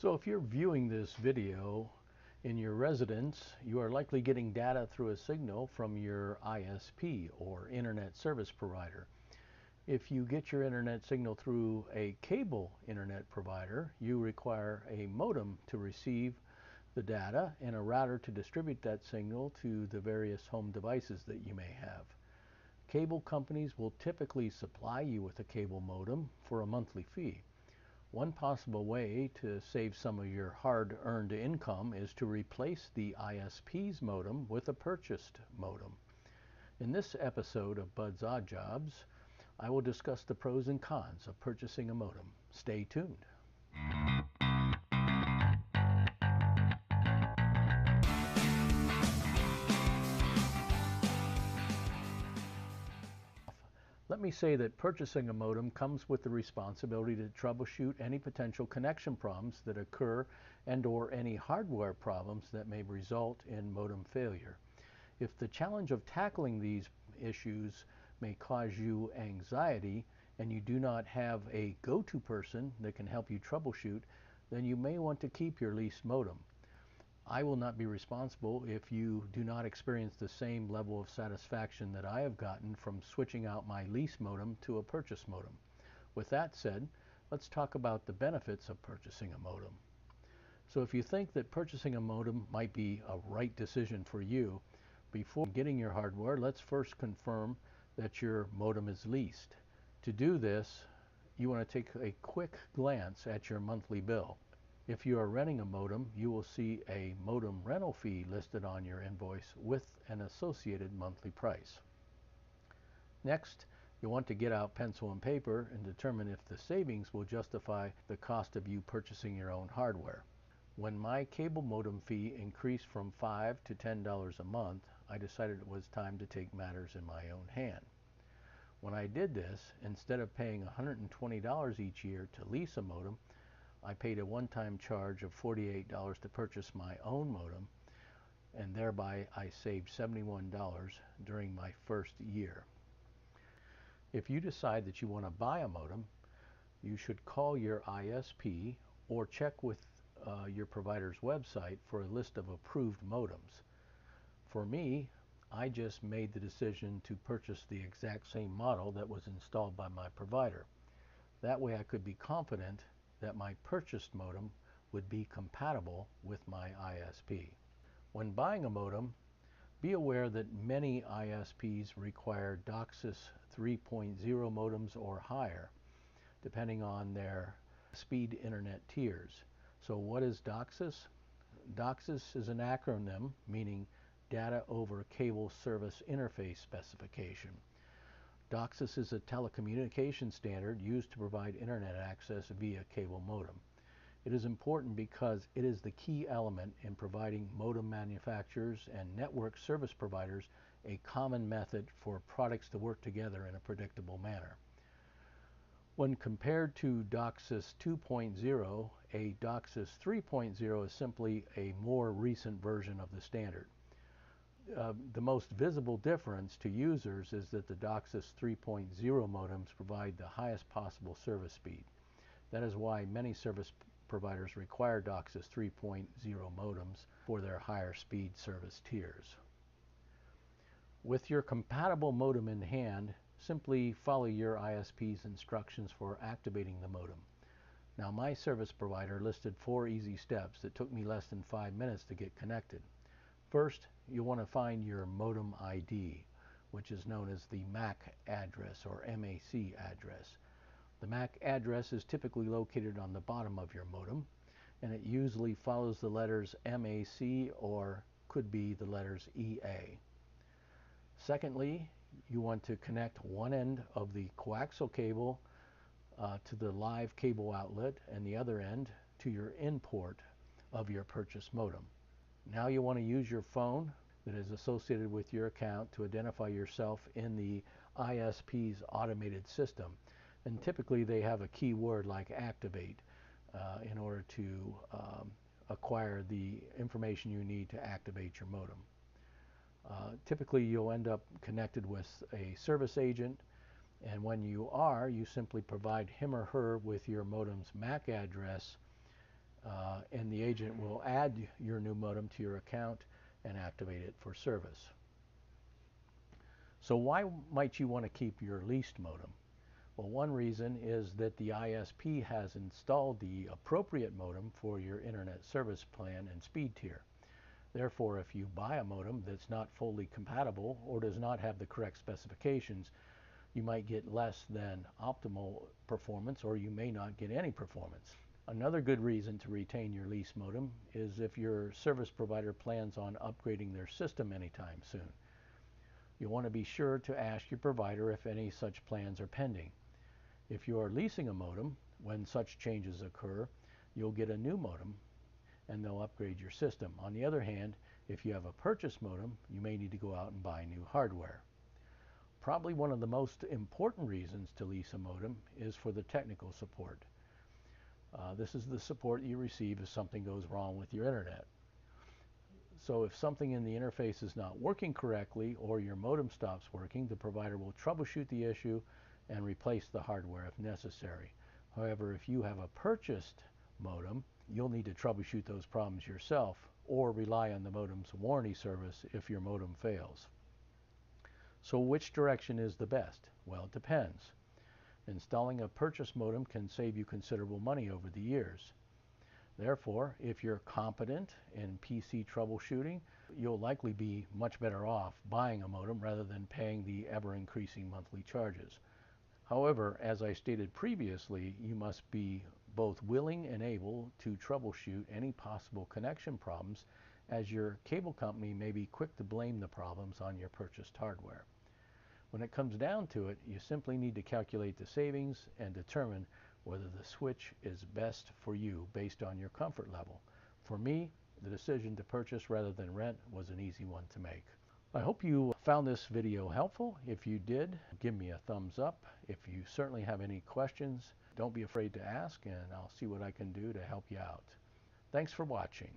So if you're viewing this video in your residence, you are likely getting data through a signal from your ISP or Internet Service Provider. If you get your internet signal through a cable internet provider, you require a modem to receive the data and a router to distribute that signal to the various home devices that you may have. Cable companies will typically supply you with a cable modem for a monthly fee. One possible way to save some of your hard-earned income is to replace the ISP's modem with a purchased modem. In this episode of Bud's Odd Jobs, I will discuss the pros and cons of purchasing a modem. Stay tuned. Let me say that purchasing a modem comes with the responsibility to troubleshoot any potential connection problems that occur and/or any hardware problems that may result in modem failure. If the challenge of tackling these issues may cause you anxiety and you do not have a go-to person that can help you troubleshoot, then you may want to keep your leased modem. I will not be responsible if you do not experience the same level of satisfaction that I have gotten from switching out my lease modem to a purchase modem. With that said, let's talk about the benefits of purchasing a modem. So if you think that purchasing a modem might be a right decision for you, before getting your hardware, let's first confirm that your modem is leased. To do this, you want to take a quick glance at your monthly bill. If you are renting a modem, you will see a modem rental fee listed on your invoice with an associated monthly price. Next, you want to get out pencil and paper and determine if the savings will justify the cost of you purchasing your own hardware. When my cable modem fee increased from $5 to $10 a month, I decided it was time to take matters in my own hand. When I did this, instead of paying $120 each year to lease a modem, I paid a one-time charge of $48 to purchase my own modem, and thereby I saved $71 during my first year. If you decide that you want to buy a modem, you should call your ISP or check with your provider's website for a list of approved modems. For me, I just made the decision to purchase the exact same model that was installed by my provider. That way I could be confident that my purchased modem would be compatible with my ISP. When buying a modem, be aware that many ISPs require DOCSIS 3.0 modems or higher, depending on their speed internet tiers. So what is DOCSIS? DOCSIS is an acronym meaning Data over Cable Service Interface Specification. DOCSIS is a telecommunication standard used to provide internet access via cable modem. It is important because it is the key element in providing modem manufacturers and network service providers a common method for products to work together in a predictable manner. When compared to DOCSIS 2.0, a DOCSIS 3.0 is simply a more recent version of the standard. The most visible difference to users is that the DOCSIS 3.0 modems provide the highest possible service speed. That is why many service providers require DOCSIS 3.0 modems for their higher speed service tiers. With your compatible modem in hand, simply follow your ISP's instructions for activating the modem. Now, my service provider listed 4 easy steps that took me less than 5 minutes to get connected. First, you'll want to find your modem ID, which is known as the MAC address or MAC address. The MAC address is typically located on the bottom of your modem, and it usually follows the letters MAC or could be the letters EA. Secondly, you want to connect one end of the coaxial cable to the live cable outlet and the other end to your in port of your purchased modem. Now you want to use your phone that is associated with your account to identify yourself in the ISP's automated system. And typically they have a keyword like activate in order to acquire the information you need to activate your modem. Typically you'll end up connected with a service agent, and when you simply provide him or her with your modem's MAC address and the agent will add your new modem to your account and activate it for service. So why might you want to keep your leased modem? Well, one reason is that the ISP has installed the appropriate modem for your internet service plan and speed tier. Therefore, if you buy a modem that's not fully compatible or does not have the correct specifications, you might get less than optimal performance, or you may not get any performance. Another good reason to retain your lease modem is if your service provider plans on upgrading their system anytime soon. You'll want to be sure to ask your provider if any such plans are pending. If you are leasing a modem, when such changes occur, you'll get a new modem and they'll upgrade your system. On the other hand, if you have a purchase modem, you may need to go out and buy new hardware. Probably one of the most important reasons to lease a modem is for the technical support. This is the support you receive if something goes wrong with your internet. So if something in the interface is not working correctly or your modem stops working, the provider will troubleshoot the issue and replace the hardware if necessary. However, if you have a purchased modem, you'll need to troubleshoot those problems yourself or rely on the modem's warranty service if your modem fails. So which direction is the best? Well, it depends. Installing a purchase modem can save you considerable money over the years. Therefore, if you're competent in PC troubleshooting, you'll likely be much better off buying a modem rather than paying the ever-increasing monthly charges. However, as I stated previously, you must be both willing and able to troubleshoot any possible connection problems, as your cable company may be quick to blame the problems on your purchased hardware. When it comes down to it, you simply need to calculate the savings and determine whether the switch is best for you based on your comfort level. For me, the decision to purchase rather than rent was an easy one to make. I hope you found this video helpful. If you did, give me a thumbs up. If you certainly have any questions, don't be afraid to ask, and I'll see what I can do to help you out. Thanks for watching.